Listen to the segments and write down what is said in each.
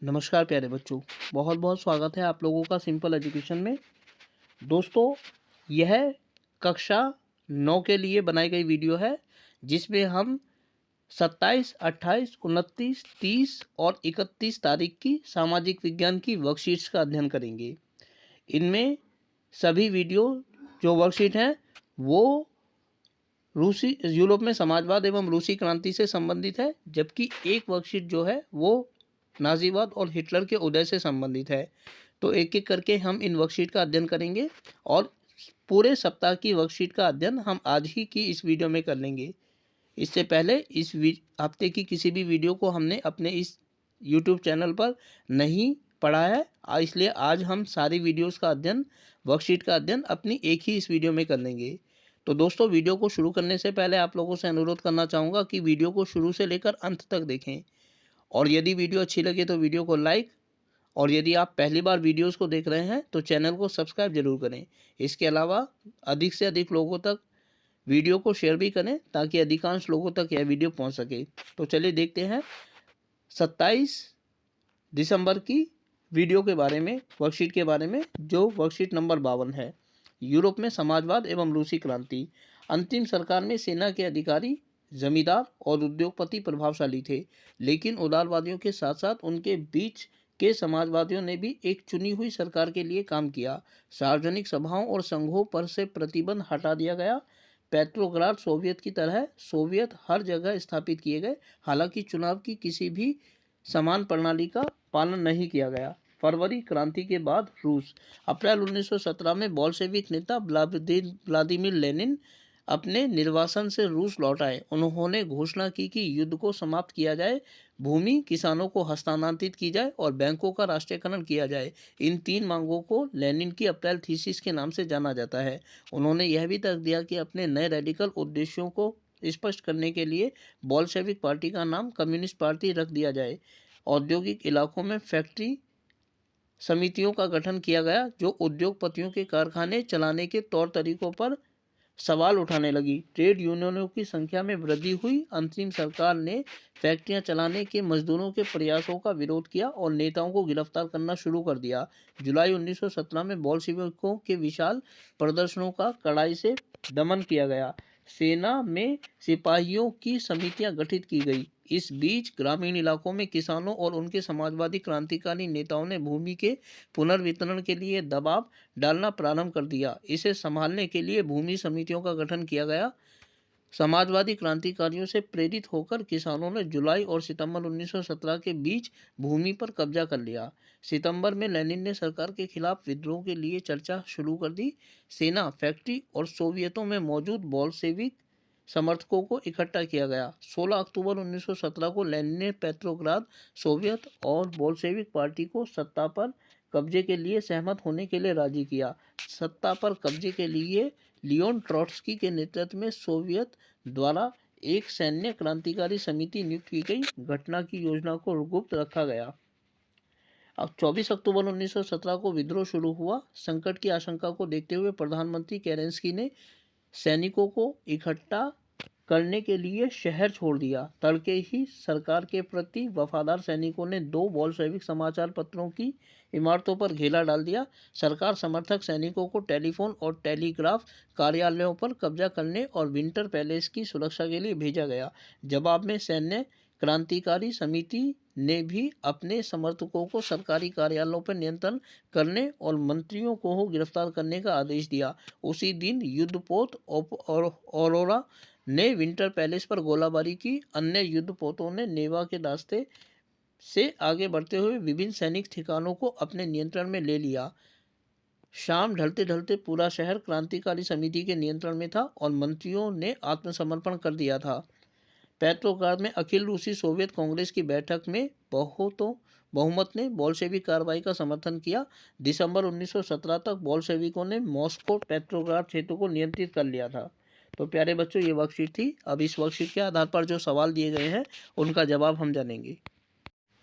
नमस्कार प्यारे बच्चों, बहुत बहुत स्वागत है आप लोगों का सिंपल एजुकेशन में। दोस्तों, यह कक्षा 9 के लिए बनाई गई वीडियो है जिसमें हम 27, 28, 29, 30 और 31 तारीख की सामाजिक विज्ञान की वर्कशीट्स का अध्ययन करेंगे। इनमें सभी वीडियो जो वर्कशीट हैं वो रूसी यूरोप में समाजवाद एवं रूसी क्रांति से संबंधित है, जबकि एक वर्कशीट जो है वो नाजीवाद और हिटलर के उदय से संबंधित है। तो एक एक करके हम इन वर्कशीट का अध्ययन करेंगे और पूरे सप्ताह की वर्कशीट का अध्ययन हम आज ही की इस वीडियो में कर लेंगे। इससे पहले इस हफ्ते की किसी भी वीडियो को हमने अपने इस यूट्यूब चैनल पर नहीं पढ़ा है, इसलिए आज हम सारी वीडियोस का अध्ययन, वर्कशीट का अध्ययन अपनी एक ही इस वीडियो में कर लेंगे। तो दोस्तों, वीडियो को शुरू करने से पहले आप लोगों से अनुरोध करना चाहूँगा कि वीडियो को शुरू से लेकर अंत तक देखें और यदि वीडियो अच्छी लगे तो वीडियो को लाइक, और यदि आप पहली बार वीडियोस को देख रहे हैं तो चैनल को सब्सक्राइब जरूर करें। इसके अलावा अधिक से अधिक लोगों तक वीडियो को शेयर भी करें ताकि अधिकांश लोगों तक यह वीडियो पहुंच सके। तो चलिए देखते हैं 27 दिसंबर की वीडियो के बारे में, वर्कशीट के बारे में, जो वर्कशीट नंबर 52 है। यूरोप में समाजवाद एवं रूसी क्रांति। अंतिम सरकार में सेना के अधिकारी, जमींदार और उद्योगपति प्रभावशाली थे, लेकिन उदारवादियों के साथ साथ उनके बीच के समाजवादियों ने भी एक चुनी हुई सरकार के लिए काम किया। सार्वजनिक सभाओं और संघों पर से प्रतिबंध हटा दिया गया। पेट्रोग्राड सोवियत की तरह सोवियत हर जगह स्थापित किए गए, हालांकि चुनाव की किसी भी समान प्रणाली का पालन नहीं किया गया। फरवरी क्रांति के बाद रूस। अप्रैल 1917 में बोल्शेविक नेता व्लादिमीर लेनिन अपने निर्वासन से रूस लौट आए। उन्होंने घोषणा की कि युद्ध को समाप्त किया जाए, भूमि किसानों को हस्तांतरित की जाए और बैंकों का राष्ट्रीयकरण किया जाए। इन 3 मांगों को लेनिन की अप्रैल थीसिस के नाम से जाना जाता है। उन्होंने यह भी तर्क दिया कि अपने नए रेडिकल उद्देश्यों को स्पष्ट करने के लिए बोल्शेविक पार्टी का नाम कम्युनिस्ट पार्टी रख दिया जाए। औद्योगिक इलाकों में फैक्ट्री समितियों का गठन किया गया जो उद्योगपतियों के कारखाने चलाने के तौर तरीकों पर सवाल उठाने लगी। ट्रेड यूनियनों की संख्या में वृद्धि हुई। अंतरिम सरकार ने फैक्ट्रियां चलाने के मजदूरों के प्रयासों का विरोध किया और नेताओं को गिरफ्तार करना शुरू कर दिया। जुलाई 1917 में बोल्शेविकों के विशाल प्रदर्शनों का कड़ाई से दमन किया गया। सेना में सिपाहियों की समितियां गठित की गई। इस बीच ग्रामीण इलाकों में किसानों और उनके समाजवादी क्रांतिकारी नेताओं ने भूमि के पुनर्वितरण के लिए दबाव डालना प्रारंभ कर दिया। इसे संभालने के लिए भूमि समितियों का गठन किया गया। समाजवादी क्रांतिकारियों से प्रेरित होकर किसानों ने जुलाई और सितंबर 1917 के बीच भूमि पर कब्जा कर लिया। सितंबर में लेनिन ने सरकार के खिलाफ विद्रोह के लिए चर्चा शुरू कर दी। सेना, फैक्ट्री और सोवियतों में मौजूद बोल्शेविक समर्थकों को इकट्ठा किया गया। 16 अक्टूबर 1917 को लेनिन ने पेट्रोग्राद सोवियत और बोल्शेविक पार्टी को सत्ता पर कब्जे के लिए सहमत होने के लिए राजी किया। सत्ता पर कब्जे के लिए लियोन ट्रोट्स्की के नेतृत्व में सोवियत द्वारा एक सैन्य क्रांतिकारी समिति नियुक्त की गई। घटना की योजना को गुप्त रखा गया। अब 24 अक्टूबर 1917 को विद्रोह शुरू हुआ। संकट की आशंका को देखते हुए प्रधानमंत्री केरेंस्की ने सैनिकों को इकट्ठा करने के लिए शहर छोड़ दिया। तड़के ही सरकार के प्रति वफादार सैनिकों ने 2 बोल्शेविक समाचार पत्रों की इमारतों पर घेरा डाल दिया। सरकार समर्थक सैनिकों को टेलीफोन और टेलीग्राफ कार्यालयों पर कब्जा करने और विंटर पैलेस की सुरक्षा के लिए भेजा गया। जवाब में सैन्य क्रांतिकारी समिति ने भी अपने समर्थकों को सरकारी कार्यालयों पर नियंत्रण करने और मंत्रियों को गिरफ्तार करने का आदेश दिया। उसी दिन युद्धपोत औरोरा ने विंटर पैलेस पर गोलाबारी की। अन्य युद्धपोतों ने नेवा के रास्ते से आगे बढ़ते हुए विभिन्न सैनिक ठिकानों को अपने नियंत्रण में ले लिया। शाम ढलते ढलते पूरा शहर क्रांतिकारी समिति के नियंत्रण में था और मंत्रियों ने आत्मसमर्पण कर दिया था। पेट्रोग्राद में अखिल रूसी सोवियत कांग्रेस की बैठक में बहुमत ने बोल्शेविक कार्रवाई का समर्थन किया। दिसंबर 1917 तक बोल्शेविकों ने मॉस्को पेट्रोग्राद क्षेत्र को नियंत्रित कर लिया था। तो प्यारे बच्चों, ये वर्कशीट थी। अब इस वर्कशीट के आधार पर जो सवाल दिए गए हैं उनका जवाब हम जानेंगे।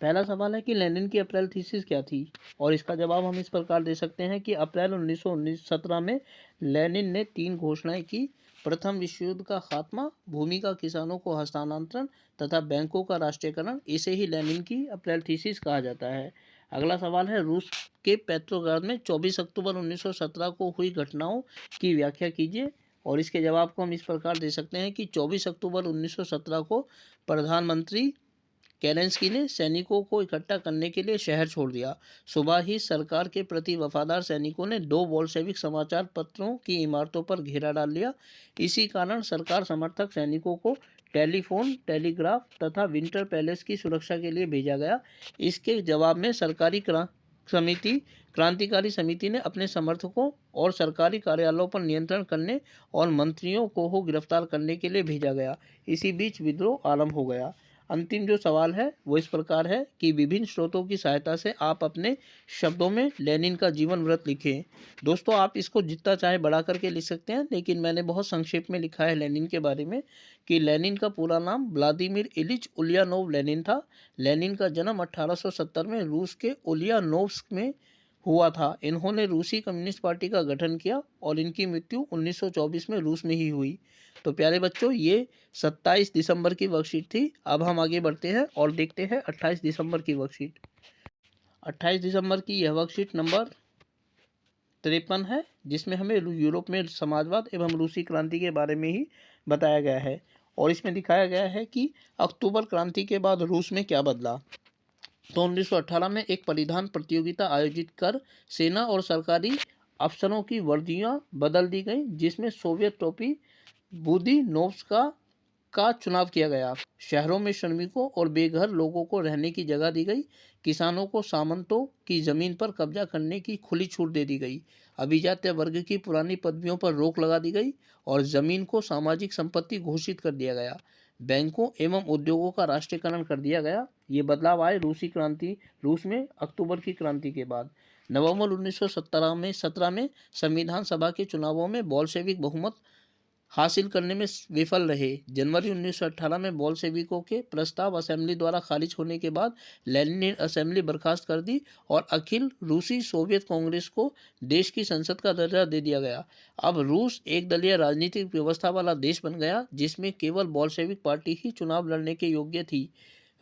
पहला सवाल है कि लेनिन की अप्रैल थीसिस क्या थी, और इसका जवाब हम इस प्रकार दे सकते हैं कि अप्रैल 1917 में लेनिन ने 3 घोषणाएं की। प्रथम विश्व युद्ध का खात्मा, भूमि का किसानों को हस्तांतरण तथा बैंकों का राष्ट्रीयकरण, इसे ही लेनिन की अप्रैल थीसिस कहा जाता है। अगला सवाल है, रूस के पेट्रोग्राद में 24 अक्टूबर 1917 को हुई घटनाओं की व्याख्या कीजिए। और इसके जवाब को हम इस प्रकार दे सकते हैं कि 24 अक्टूबर 1917 को प्रधानमंत्री केलेंस्की ने सैनिकों को इकट्ठा करने के लिए शहर छोड़ दिया। सुबह ही सरकार के प्रति वफादार सैनिकों ने 2 बोल्शेविक समाचार पत्रों की इमारतों पर घेरा डाल लिया। इसी कारण सरकार समर्थक सैनिकों को टेलीफोन, टेलीग्राफ तथा विंटर पैलेस की सुरक्षा के लिए भेजा गया। इसके जवाब में क्रांतिकारी समिति ने अपने समर्थकों और सरकारी कार्यालयों पर नियंत्रण करने और मंत्रियों को गिरफ्तार करने के लिए भेजा गया। इसी बीच विद्रोह आरंभ हो गया। अंतिम जो सवाल है वो इस प्रकार है कि विभिन्न स्रोतों की सहायता से आप अपने शब्दों में लेनिन का जीवन व्रत लिखें। दोस्तों, आप इसको जितना चाहे बढ़ा करके लिख सकते हैं, लेकिन मैंने बहुत संक्षेप में लिखा है लेनिन के बारे में कि लेनिन का पूरा नाम व्लादिमीर इलिच उलियानोव लेनिन था। लेनिन का जन्म 1870 में रूस के उलियानोव्स्क में हुआ था। इन्होंने रूसी कम्युनिस्ट पार्टी का गठन किया और इनकी मृत्यु 1924 में रूस में ही हुई। तो प्यारे बच्चों, ये 27 दिसंबर की वर्कशीट थी। अब हम आगे बढ़ते हैं और देखते हैं 28 दिसंबर की वर्कशीट। 28 दिसंबर की यह वर्कशीट नंबर 53 है, जिसमें हमें यूरोप में समाजवाद एवं रूसी क्रांति के बारे में ही बताया गया है। और इसमें दिखाया गया है कि अक्टूबर क्रांति के बाद रूस में क्या बदला। तो 1918 में एक परिधान प्रतियोगिता आयोजित कर सेना और सरकारी अफसरों की वर्दियां बदल दी गई, जिसमें सोवियत टोपी बुदिनोव्स्का का चुनाव किया गया। शहरों में श्रमिकों और बेघर लोगों को रहने की जगह दी गई। किसानों को सामंतों की जमीन पर कब्जा करने की खुली छूट दे दी गई। अभिजात्य वर्ग की पुरानी पदवियों पर रोक लगा दी गई और जमीन को सामाजिक संपत्ति घोषित कर दिया गया। बैंकों एवं उद्योगों का राष्ट्रीयकरण कर दिया गया। ये बदलाव आए रूस में अक्टूबर की क्रांति के बाद। नवंबर 1917 में संविधान सभा के चुनावों में बोल्शेविक बहुमत हासिल करने में विफल रहे। जनवरी 1918 में बोल्शेविकों के प्रस्ताव असेंबली द्वारा खारिज होने के बाद लेनिन ने असेंबली बर्खास्त कर दी और अखिल रूसी सोवियत कांग्रेस को देश की संसद का दर्जा दे दिया गया। अब रूस एक दलीय राजनीतिक व्यवस्था वाला देश बन गया, जिसमें केवल बोल्शेविक पार्टी ही चुनाव लड़ने के योग्य थी।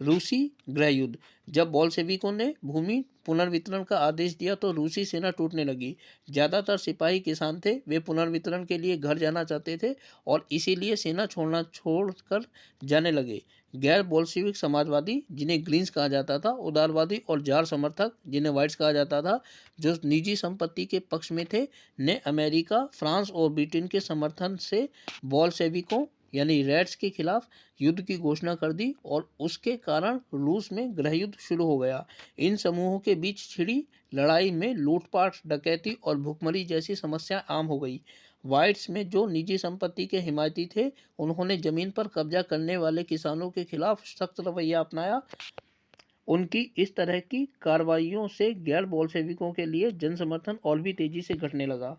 रूसी गृह युद्ध। जब बोल्शेविकों ने भूमि पुनर्वितरण का आदेश दिया तो रूसी सेना टूटने लगी। ज़्यादातर सिपाही किसान थे, वे पुनर्वितरण के लिए घर जाना चाहते थे और इसीलिए सेना छोड़कर जाने लगे। गैर बोल्शेविक समाजवादी, जिन्हें ग्रीन्स कहा जाता था, उदारवादी और जार समर्थक, जिन्हें व्हाइट्स कहा जाता था, जो निजी संपत्ति के पक्ष में थे, ने अमेरिका, फ्रांस और ब्रिटेन के समर्थन से बोल्शेविकों यानी रेड्स के खिलाफ युद्ध की घोषणा कर दी और उसके कारण रूस में गृह युद्ध शुरू हो गया। इन समूहों के बीच छिड़ी लड़ाई में लूटपाट, डकैती और भुखमरी जैसी समस्या आम हो गई। व्हाइट्स में जो निजी संपत्ति के हिमायती थे, उन्होंने जमीन पर कब्जा करने वाले किसानों के खिलाफ सख्त रवैया अपनाया। उनकी इस तरह की कार्रवाइयों से गैर बोल्शेविकों के लिए जन समर्थन और भी तेजी से घटने लगा।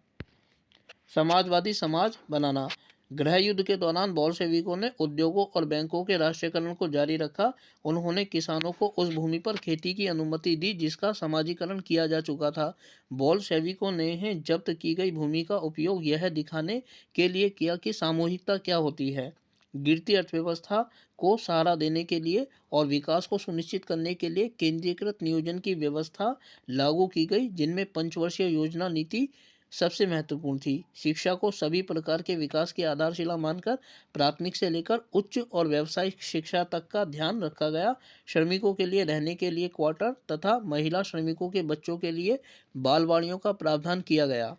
समाजवादी समाज बनाना। गृह युद्ध के दौरान बोल्शेविकों ने उद्योगों और बैंकों के राष्ट्रीयकरण को जारी रखा। उन्होंने किसानों को उस भूमि पर खेती की अनुमति दी जिसका समाजीकरण किया जा चुका था। बोल्शेविकों ने जब्त की गई भूमि का उपयोग यह दिखाने के लिए किया कि सामूहिकता क्या होती है। गिरती अर्थव्यवस्था को सहारा देने के लिए और विकास को सुनिश्चित करने के लिए केंद्रीकृत नियोजन की व्यवस्था लागू की गई, जिनमें पंचवर्षीय योजना नीति सबसे महत्वपूर्ण थी। शिक्षा को सभी प्रकार के विकास की आधारशिला मानकर प्राथमिक से लेकर उच्च और व्यावसायिक शिक्षा तक का ध्यान रखा गया। श्रमिकों के लिए रहने के लिए क्वार्टर तथा महिला श्रमिकों के बच्चों के लिए बालवाड़ियों का प्रावधान किया गया।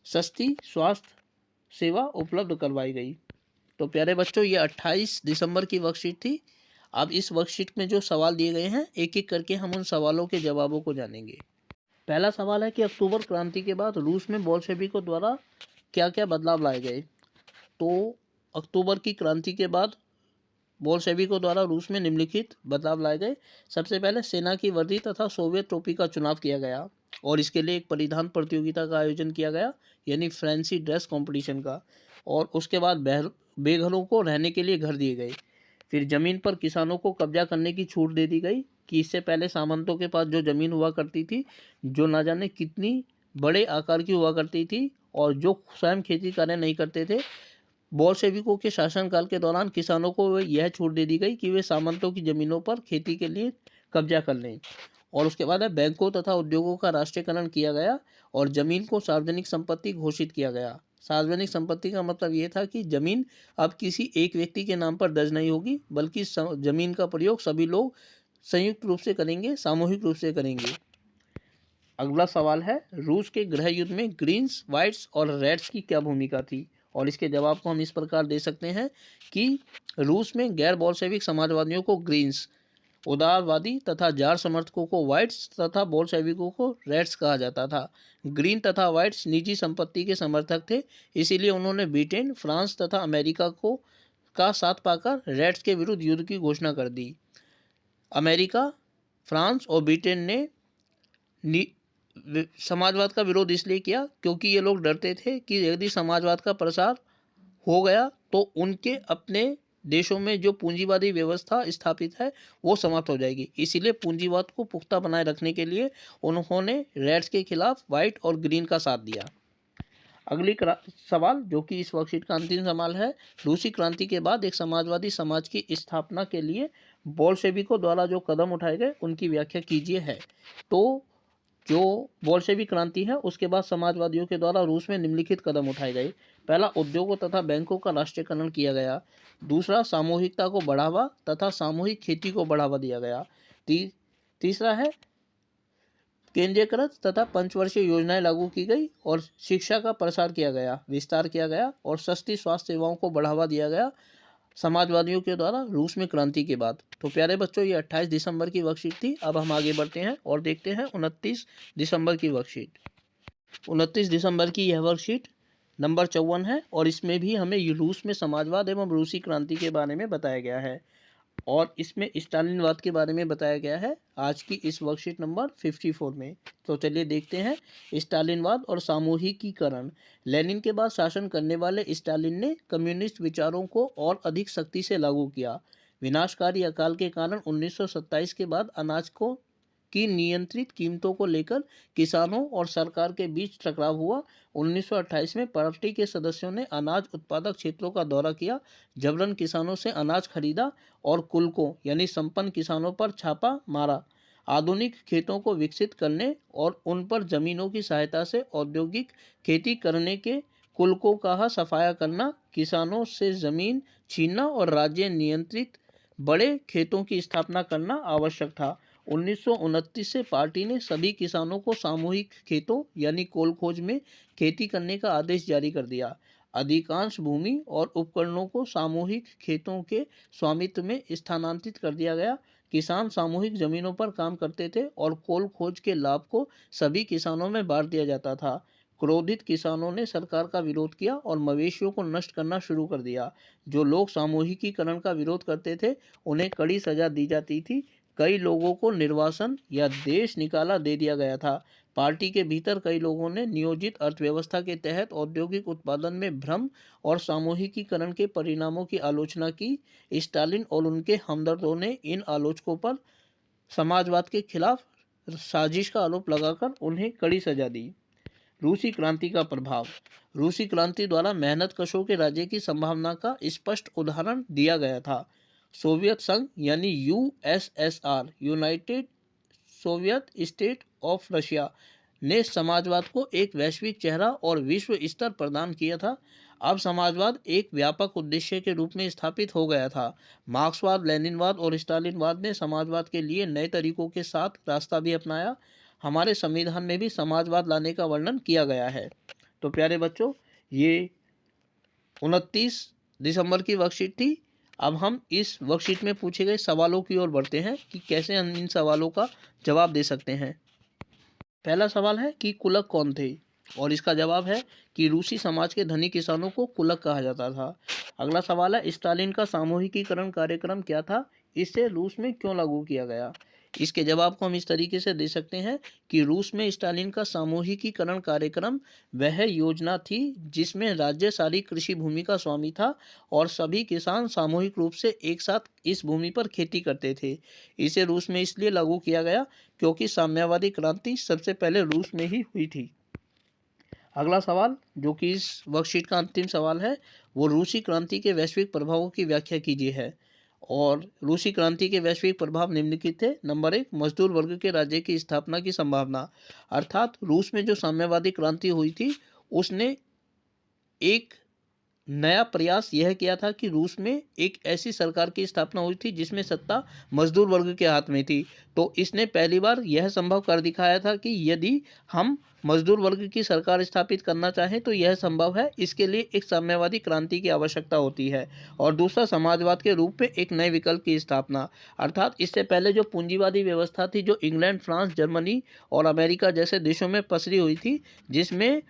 सस्ती स्वास्थ्य सेवा उपलब्ध करवाई गई। तो प्यारे बच्चों, ये 28 दिसंबर की वर्कशीट थी। अब इस वर्कशीट में जो सवाल दिए गए हैं, एक एक करके हम उन सवालों के जवाबों को जानेंगे। पहला सवाल है कि अक्टूबर क्रांति के बाद रूस में बोल्शेविकों द्वारा क्या क्या बदलाव लाए गए। तो अक्टूबर की क्रांति के बाद बोल्शेविकों द्वारा रूस में निम्नलिखित बदलाव लाए गए। सबसे पहले सेना की वर्दी तथा सोवियत टोपी का चुनाव किया गया और इसके लिए एक परिधान प्रतियोगिता का आयोजन किया गया, यानी फैंसी ड्रेस कॉम्पिटिशन का। और उसके बाद बेघरों को रहने के लिए घर दिए गए। फिर जमीन पर किसानों को कब्जा करने की छूट दे दी गई कि इससे पहले सामंतों के पास जो जमीन हुआ करती थी, जो ना जाने कितनी बड़े आकार की हुआ करती थी और जो स्वयं खेती कार्य नहीं करते थे, बोल्शेविकों के शासनकाल के दौरान किसानों को यह छूट दे दी गई कि वे सामंतों की जमीनों पर खेती के लिए कब्जा कर लें। और उसके बाद है बैंकों तथा उद्योगों का राष्ट्रीयकरण किया गया और जमीन को सार्वजनिक संपत्ति घोषित किया गया। सार्वजनिक संपत्ति का मतलब ये था कि जमीन अब किसी एक व्यक्ति के नाम पर दर्ज नहीं होगी, बल्कि जमीन का प्रयोग सभी लोग संयुक्त रूप से करेंगे, सामूहिक रूप से करेंगे। अगला सवाल है, रूस के गृह युद्ध में ग्रीन्स, व्हाइट्स और रेड्स की क्या भूमिका थी? और इसके जवाब को हम इस प्रकार दे सकते हैं कि रूस में गैर बोल्शेविक समाजवादियों को ग्रीन्स, उदारवादी तथा जार समर्थकों को व्हाइट्स तथा बोल्शेविकों को रेड्स कहा जाता था। ग्रीन तथा व्हाइट्स निजी संपत्ति के समर्थक थे, इसीलिए उन्होंने ब्रिटेन, फ्रांस तथा अमेरिका को का साथ पाकर रेड्स के विरुद्ध युद्ध की घोषणा कर दी। अमेरिका, फ्रांस और ब्रिटेन ने समाजवाद का विरोध इसलिए किया क्योंकि ये लोग डरते थे कि यदि समाजवाद का प्रसार हो गया तो उनके अपने देशों में जो पूंजीवादी व्यवस्था स्थापित है वो समाप्त हो जाएगी। इसीलिए पूंजीवाद को पुख्ता बनाए रखने के लिए उन्होंने रेड्स के खिलाफ व्हाइट और ग्रीन का साथ दिया। अगली सवाल, जो कि इस वर्कशीट का अंतिम सवाल है, रूसी क्रांति के बाद एक समाजवादी समाज की स्थापना के लिए बोल्शेविकों द्वारा जो कदम उठाए गए उनकी व्याख्या कीजिए है। तो जो बोल्शेविक क्रांति है उसके बाद समाजवादियों के द्वारा रूस में निम्नलिखित कदम उठाए गए। पहला, उद्योगों तथा बैंकों का राष्ट्रीयकरण किया गया। दूसरा, सामूहिकता को बढ़ावा तथा सामूहिक खेती को बढ़ावा दिया गया। तीसरा है, केंद्रीयकृत तथा पंचवर्षीय योजनाएं लागू की गई और शिक्षा का प्रसार किया गया, विस्तार किया गया और सस्ती स्वास्थ्य सेवाओं को बढ़ावा दिया गया समाजवादियों के द्वारा रूस में क्रांति के बाद। तो प्यारे बच्चों, ये 28 दिसंबर की वर्कशीट थी। अब हम आगे बढ़ते हैं और देखते हैं 29 दिसंबर की वर्कशीट। 29 दिसंबर की यह वर्कशीट नंबर 54 है और इसमें भी हमें रूस में समाजवाद एवं रूसी क्रांति के बारे में बताया गया है और इसमें स्टालिनवाद के बारे में बताया गया है आज की इस वर्कशीट नंबर 54 में। तो चलिए देखते हैं। स्टालिनवाद और सामूहिकीकरण। लेनिन के बाद शासन करने वाले स्टालिन ने कम्युनिस्ट विचारों को और अधिक सख्ती से लागू किया। विनाशकारी अकाल के कारण 1927 के बाद अनाज की नियंत्रित कीमतों को लेकर किसानों और सरकार के बीच टकराव हुआ। 1928 में पार्टी के सदस्यों ने अनाज उत्पादक क्षेत्रों का दौरा किया, जबरन किसानों से अनाज खरीदा और कुलकों यानी संपन्न किसानों पर छापा मारा। आधुनिक खेतों को विकसित करने और उन पर जमीनों की सहायता से औद्योगिक खेती करने के कुलकों का सफाया करना, किसानों से जमीन छीनना और राज्य नियंत्रित बड़े खेतों की स्थापना करना आवश्यक था। 1929 से पार्टी ने सभी किसानों को सामूहिक खेतों यानी कोल खोज में खेती करने का आदेश जारी कर दिया। अधिकांश भूमि और उपकरणों को सामूहिक खेतों के स्वामित्व में स्थानांतरित कर दिया गया। किसान सामूहिक जमीनों पर काम करते थे और कोल खोज के लाभ को सभी किसानों में बांट दिया जाता था। क्रोधित किसानों ने सरकार का विरोध किया और मवेशियों को नष्ट करना शुरू कर दिया। जो लोग सामूहिकीकरण का विरोध करते थे उन्हें कड़ी सजा दी जाती थी। कई लोगों को निर्वासन या देश निकाला दे दिया गया था। पार्टी के भीतर कई लोगों ने नियोजित अर्थव्यवस्था के तहत औद्योगिक उत्पादन में भ्रम और सामूहिकीकरण के परिणामों की आलोचना की। स्टालिन और उनके हमदर्दों ने इन आलोचकों पर समाजवाद के खिलाफ साजिश का आरोप लगाकर उन्हें कड़ी सजा दी। रूसी क्रांति का प्रभाव। रूसी क्रांति द्वारा मेहनत कशों के राज्य की संभावना का स्पष्ट उदाहरण दिया गया था। सोवियत संघ यानी USSR, United Soviet state of Russia, ने समाजवाद को एक वैश्विक चेहरा और विश्व स्तर प्रदान किया था। अब समाजवाद एक व्यापक उद्देश्य के रूप में स्थापित हो गया था। मार्क्सवाद, लेनिनवाद और स्टालिनवाद ने समाजवाद के लिए नए तरीकों के साथ रास्ता भी अपनाया। हमारे संविधान में भी समाजवाद लाने का वर्णन किया गया है। तो प्यारे बच्चों, ये 29 दिसंबर की वर्कशीट थी। अब हम इस वर्कशीट में पूछे गए सवालों की ओर बढ़ते हैं कि कैसे हम इन सवालों का जवाब दे सकते हैं। पहला सवाल है कि कुलक कौन थे और इसका जवाब है कि रूसी समाज के धनी किसानों को कुलक कहा जाता था। अगला सवाल है, स्टालिन का सामूहिकीकरण कार्यक्रम क्या था, इसे रूस में क्यों लागू किया गया। इसके जवाब को हम इस तरीके से दे सकते हैं कि रूस में स्टालिन का सामूहिकीकरण कार्यक्रम वह योजना थी जिसमें राज्य सारी कृषि भूमि का स्वामी था और सभी किसान सामूहिक रूप से एक साथ इस भूमि पर खेती करते थे। इसे रूस में इसलिए लागू किया गया क्योंकि साम्यवादी क्रांति सबसे पहले रूस में ही हुई थी। अगला सवाल जो कि इस वर्कशीट का अंतिम सवाल है, वो रूसी क्रांति के वैश्विक प्रभावों की व्याख्या कीजिए है। और रूसी क्रांति के वैश्विक प्रभाव निम्नलिखित थे। नंबर 1, मजदूर वर्ग के राज्य की स्थापना की संभावना। अर्थात रूस में जो साम्यवादी क्रांति हुई थी उसने एक नया प्रयास यह किया था कि रूस में एक ऐसी सरकार की स्थापना हुई थी जिसमें सत्ता मजदूर वर्ग के हाथ में थी। तो इसने पहली बार यह संभव कर दिखाया था कि यदि हम मजदूर वर्ग की सरकार स्थापित करना चाहें तो यह संभव है। इसके लिए एक साम्यवादी क्रांति की आवश्यकता होती है। और दूसरा, समाजवाद के रूप में एक नए विकल्प की स्थापना। अर्थात इससे पहले जो पूंजीवादी व्यवस्था थी, जो इंग्लैंड, फ्रांस, जर्मनी और अमेरिका जैसे देशों में पसरी हुई थी, जिसमें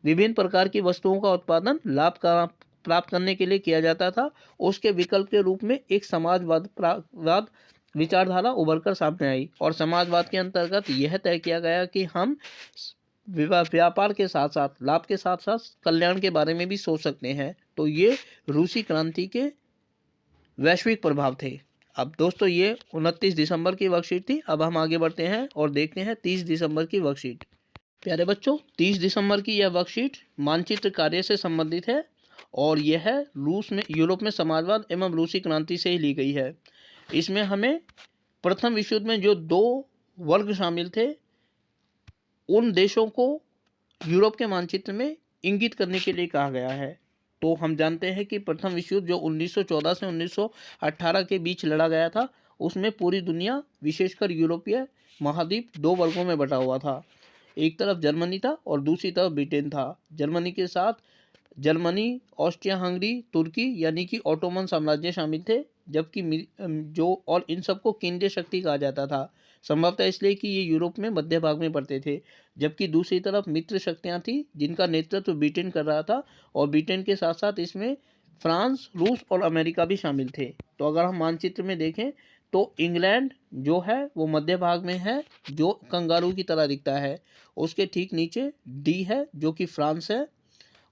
विभिन्न प्रकार की वस्तुओं का उत्पादन लाभ का प्राप्त करने के लिए किया जाता था, उसके विकल्प के रूप में एक समाजवाद विचारधारा उभरकर सामने आई। और समाजवाद के अंतर्गत यह तय किया गया कि हम व्यापार के साथ साथ, लाभ के साथ साथ कल्याण के बारे में भी सोच सकते हैं। तो ये रूसी क्रांति के वैश्विक प्रभाव थे। अब दोस्तों, ये 29 दिसंबर की वर्कशीट थी। अब हम आगे बढ़ते हैं और देखते हैं 30 दिसंबर की वर्कशीट। प्यारे बच्चों, 30 दिसंबर की यह वर्कशीट मानचित्र कार्य से संबंधित है और यह रूस में, यूरोप में समाजवाद एवं रूसी क्रांति से ही ली गई है। इसमें हमें प्रथम विश्व युद्ध में जो 2 वर्ग शामिल थे, उन देशों को यूरोप के मानचित्र में इंगित करने के लिए कहा गया है। तो हम जानते हैं कि प्रथम विश्व युद्ध जो 1914 से 1918 के बीच लड़ा गया था, उसमें पूरी दुनिया, विशेषकर यूरोपीय महाद्वीप 2 वर्गों में बटा हुआ था। एक तरफ जर्मनी था और दूसरी तरफ ब्रिटेन था। जर्मनी के साथ जर्मनी, ऑस्ट्रिया हंगरी, तुर्की यानी कि ऑटोमन साम्राज्य शामिल थे, जबकि और इन सबको केंद्रीय शक्ति कहा जाता था, संभवतः इसलिए कि ये यूरोप में मध्य भाग में पड़ते थे। जबकि दूसरी तरफ मित्र शक्तियां थी जिनका नेतृत्व ब्रिटेन कर रहा था, और ब्रिटेन के साथ साथ इसमें फ्रांस, रूस और अमेरिका भी शामिल थे। तो अगर हम मानचित्र में देखें तो इंग्लैंड जो है वो मध्य भाग में है, जो कंगारू की तरह दिखता है। उसके ठीक नीचे डी है जो कि फ्रांस है,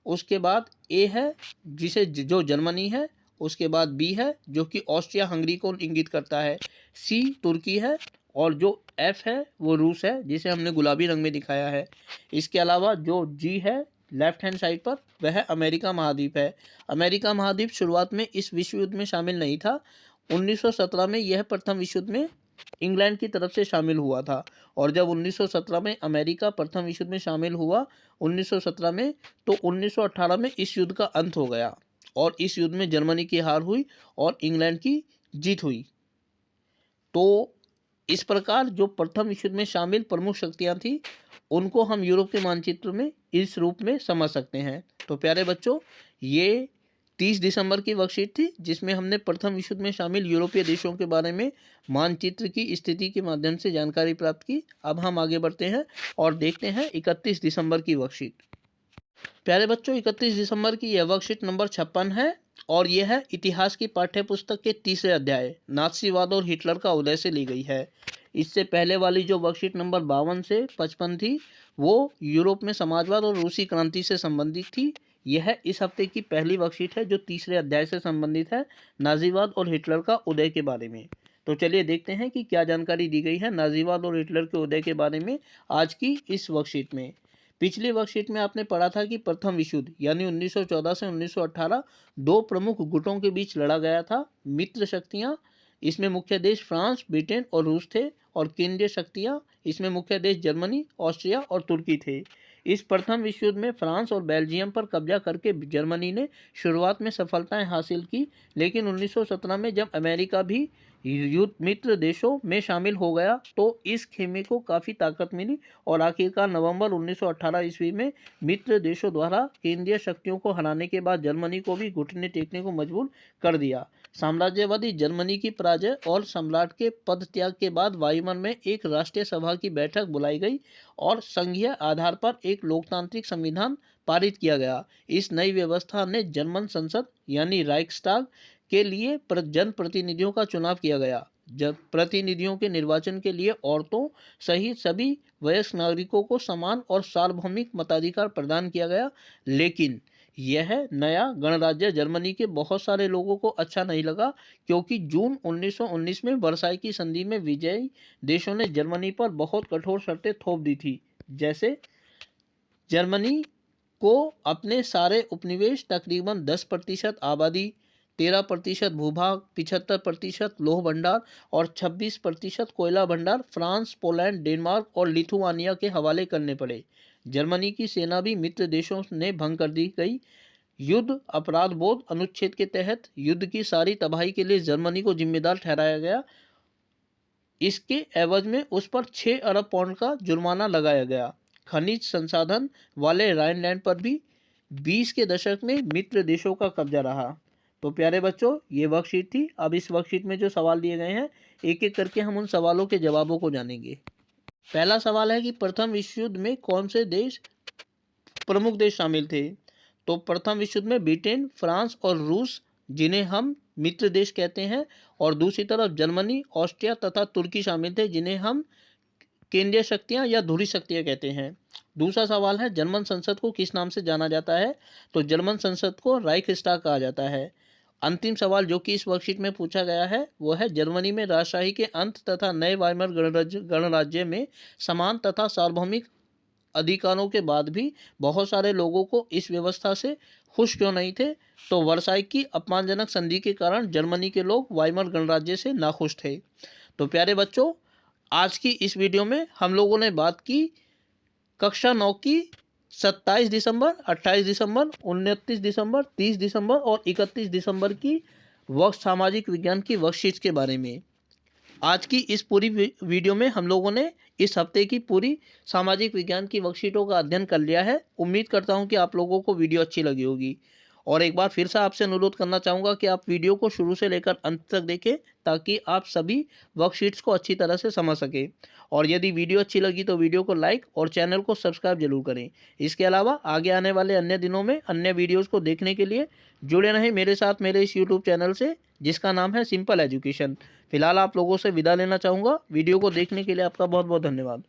उसके बाद ए है जिसे जो जर्मनी है, उसके बाद बी है जो कि ऑस्ट्रिया हंगरी को इंगित करता है, सी तुर्की है, और जो एफ है वो रूस है जिसे हमने गुलाबी रंग में दिखाया है। इसके अलावा जो जी है लेफ्ट हैंड साइड पर, वह अमेरिका महाद्वीप है। अमेरिका महाद्वीप शुरुआत में इस विश्व युद्ध में शामिल नहीं था। 1917 में यह प्रथम विश्व युद्ध में इंग्लैंड की तरफ से शामिल हुआ था, और जब 1917 में अमेरिका प्रथम विश्व युद्ध में शामिल हुआ 1917 में, तो 1918 में इस युद्ध का अंत हो गया और इस युद्ध में जर्मनी की हार हुई और इंग्लैंड की जीत हुई। तो इस प्रकार जो प्रथम विश्व युद्ध में शामिल प्रमुख शक्तियां थी, उनको हम यूरोप के मानचित्र में इस रूप में समझ सकते हैं। तो प्यारे बच्चों, ये 30 दिसंबर की वर्कशीट थी जिसमें हमने प्रथम विश्व युद्ध में शामिल यूरोपीय देशों के बारे में मानचित्र की स्थिति के माध्यम से जानकारी प्राप्त की। अब हम आगे बढ़ते हैं और देखते हैं 31 दिसंबर की वर्कशीट। प्यारे बच्चों, 31 दिसंबर की यह वर्कशीट नंबर 56 है और यह है इतिहास की पाठ्य पुस्तक के तीसरे अध्याय नाथसीवाद और हिटलर का उदय से ली गई है। इससे पहले वाली जो वर्कशीट नंबर 52 से 55 थी, वो यूरोप में समाजवाद और रूसी क्रांति से संबंधित थी। यह इस हफ्ते की पहली वर्कशीट है जो तीसरे अध्याय से संबंधित है, नाजीवाद और हिटलर का उदय के बारे में। तो चलिए देखते हैं कि क्या जानकारी दी गई है नाजीवाद और हिटलर के उदय के बारे में आज की इस वर्कशीट में। पिछली वर्कशीट में आपने पढ़ा था कि प्रथम विश्व युद्ध यानी 1914 से 1918 2 प्रमुख गुटों के बीच लड़ा गया था। मित्र शक्तियां, इसमें मुख्य देश फ्रांस, ब्रिटेन और रूस थे, और केंद्रीय शक्तियां, इसमें मुख्य देश जर्मनी, ऑस्ट्रिया और तुर्की थे। इस प्रथम विश्व युद्ध में फ्रांस और बेल्जियम पर कब्जा करके जर्मनी ने शुरुआत में सफलताएं हासिल की, लेकिन 1917 में जब अमेरिका भी युद्ध मित्र देशों में शामिल हो गया तो इस खेमे को काफ़ी ताकत मिली, और आखिरकार नवंबर 1918 ईस्वी में मित्र देशों द्वारा केंद्रीय शक्तियों को हराने के बाद जर्मनी को भी घुटने टेकने को मजबूर कर दिया। साम्राज्यवादी जर्मनी की पराजय और सम्राट के पद त्याग के बाद वायुमन में एक राष्ट्रीय सभा की बैठक बुलाई गई और संघीय आधार पर एक लोकतांत्रिक संविधान पारित किया गया। इस नई व्यवस्था ने जर्मन संसद यानी राइक्सटाग के लिए जनप्रतिनिधियों का चुनाव किया गया। जब प्रतिनिधियों के निर्वाचन के लिए औरतों सहित सभी वयस्क नागरिकों को समान और सार्वभौमिक मताधिकार प्रदान किया गया, लेकिन यह नया गणराज्य जर्मनी के बहुत सारे लोगों को अच्छा नहीं लगा, क्योंकि जून 1919 में वर्साई की संधि में विजयी देशों ने जर्मनी पर बहुत कठोर शर्तें थोप दी थी। जैसे जर्मनी को अपने सारे उपनिवेश, तकरीबन 10% आबादी, 13% भूभाग, 75% लोह भंडार और 26% कोयला भंडार फ्रांस, पोलैंड, डेनमार्क और लिथुआनिया के हवाले करने पड़े। जर्मनी की सेना भी मित्र देशों ने भंग कर दी गई। युद्ध अपराध बोध अनुच्छेद के तहत युद्ध की सारी तबाही के लिए जर्मनी को जिम्मेदार ठहराया गया। इसके एवज में उस पर 6 अरब पाउंड का जुर्माना लगाया गया। खनिज संसाधन वाले राइनलैंड पर भी 20 के दशक में मित्र देशों का कब्जा रहा। तो प्यारे बच्चों, ये वर्कशीट थी। अब इस वर्कशीट में जो सवाल दिए गए हैं, एक एक करके हम उन सवालों के जवाबों को जानेंगे। पहला सवाल है कि प्रथम विश्व युद्ध में कौन से देश प्रमुख देश शामिल थे। तो प्रथम विश्व युद्ध में ब्रिटेन, फ्रांस और रूस, जिन्हें हम मित्र देश कहते हैं, और दूसरी तरफ जर्मनी, ऑस्ट्रिया तथा तुर्की शामिल थे, जिन्हें हम केंद्रीय शक्तियां या धुरी शक्तियां कहते हैं। दूसरा सवाल है, जर्मन संसद को किस नाम से जाना जाता है। तो जर्मन संसद को राइखस्टाग कहा जाता है। अंतिम सवाल जो कि इस वर्कशीट में पूछा गया है वो है, जर्मनी में राजशाही के अंत तथा नए वाइमर गणराज्य में समान तथा सार्वभौमिक अधिकारों के बाद भी बहुत सारे लोगों को इस व्यवस्था से खुश क्यों नहीं थे। तो वर्साई की अपमानजनक संधि के कारण जर्मनी के लोग वाइमर गणराज्य से नाखुश थे। तो प्यारे बच्चों, आज की इस वीडियो में हम लोगों ने बात की कक्षा 9 की 27 दिसंबर, 28 दिसंबर, 29 दिसंबर, 30 दिसंबर और 31 दिसंबर की सामाजिक विज्ञान की वर्कशीट्स के बारे में। आज की इस पूरी वीडियो में हम लोगों ने इस हफ्ते की पूरी सामाजिक विज्ञान की वर्कशीटों का अध्ययन कर लिया है। उम्मीद करता हूं कि आप लोगों को वीडियो अच्छी लगी होगी। और एक बार फिर से आपसे अनुरोध करना चाहूँगा कि आप वीडियो को शुरू से लेकर अंत तक देखें, ताकि आप सभी वर्कशीट्स को अच्छी तरह से समझ सकें। और यदि वीडियो अच्छी लगी तो वीडियो को लाइक और चैनल को सब्सक्राइब जरूर करें। इसके अलावा आगे आने वाले अन्य दिनों में अन्य वीडियोज़ को देखने के लिए जुड़े रहें मेरे साथ, मेरे इस यूट्यूब चैनल से, जिसका नाम है सिंपल एजुकेशन। फिलहाल आप लोगों से विदा लेना चाहूँगा। वीडियो को देखने के लिए आपका बहुत बहुत धन्यवाद।